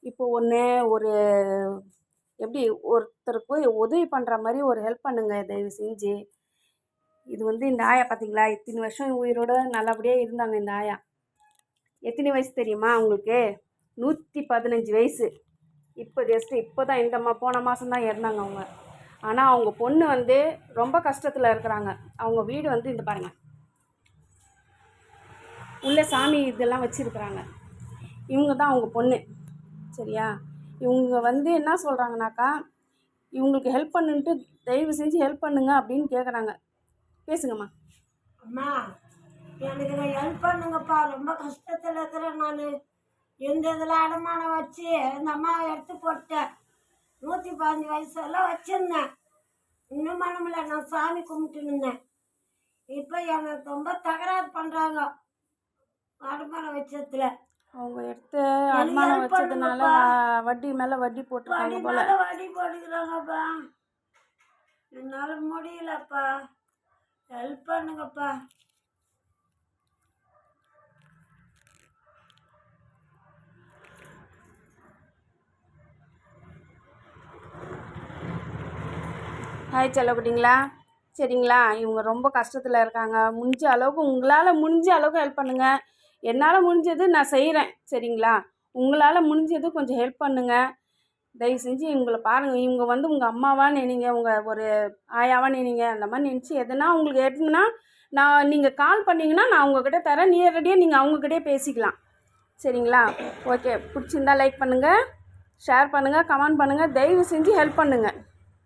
இப்போ ஒரு எப்படி ஒருத்தருக்கு உதவி பண்ணுற மாதிரி ஒரு ஹெல்ப் பண்ணுங்க தயவு செஞ்சு. இது இந்த ஆயா பார்த்தீங்களா, இத்தனை வருஷம் உயிரோட நல்லபடியாக இருந்தாங்க. இந்த ஆயா எத்தனை வயசு தெரியுமா உங்களுக்கு? 115 வயசு. இப்போ தான் போன மாதம் தான் இறந்தாங்க அவங்க. ஆனால் அவங்க பொண்ணு ரொம்ப கஷ்டத்தில் இருக்கிறாங்க. அவங்க வீடு இந்த பாருங்கள், உள்ள சாமி இதெல்லாம் வச்சுருக்குறாங்க. இவங்க தான் அவங்க பொண்ணு. சரியா? இவங்க என்ன சொல்கிறாங்கனாக்கா, இவங்களுக்கு ஹெல்ப் பண்ணுன்ட்டு தயவு செஞ்சு ஹெல்ப் பண்ணுங்க அப்படின்னு கேட்குறாங்க. பேசுங்கம்மா. அம்மா, எனக்கு ஹெல்ப் பண்ணுங்கப்பா, ரொம்ப கஷ்டத்தில் இருக்கிறேன் நான். எந்த இதில் அடமானம் வச்சு இந்த அம்மா எடுத்து போட்டேன். 115 வயசெல்லாம் வச்சுருந்தேன். இன்னும் மனமில்ல, நான் சாமி கும்பிட்டு இருந்தேன். இப்போ எனக்கு ரொம்ப தகராறு பண்ணுறாங்க அடமானம் வச்சதுல. அவங்க எடுத்து அடமானம் வச்சதுனால வட்டி மேலே வட்டி போட்டுருக்காங்க போல. வட்டி போட்டுக்கிறாங்கப்பா. என்னால் முடியலப்பா, ஹெல்ப் பண்ணுங்கப்பா. ஹாய் செல்லக்குட்டிங்களா, சரிங்களா? இவங்க ரொம்ப கஷ்டத்தில் இருக்காங்க. முடிஞ்ச அளவுக்கு உங்களால் முடிஞ்ச அளவுக்கு ஹெல்ப் பண்ணுங்கள். என்னால் முடிஞ்சது நான் செய்கிறேன். சரிங்களா? உங்களால் முடிஞ்சது கொஞ்சம் ஹெல்ப் பண்ணுங்கள் தயவு செஞ்சு. இவங்களை பாருங்கள், இவங்க உங்கள் அம்மாவாக நினைங்க, உங்கள் ஒரு ஆயாவாக நினைங்க. அந்த மாதிரி நினச்சி எதுனா உங்களுக்கு எடுத்துன்னா நீங்கள் கால் பண்ணிங்கன்னா நான் உங்கள்கிட்ட தரேன். நேரடியாக நீங்கள் அவங்கக்கிட்டே பேசிக்கலாம். சரிங்களா? ஓகே, பிடிச்சிருந்தா லைக் பண்ணுங்கள், ஷேர் பண்ணுங்கள், கமெண்ட் பண்ணுங்கள். தயவு செஞ்சு ஹெல்ப் பண்ணுங்கள்.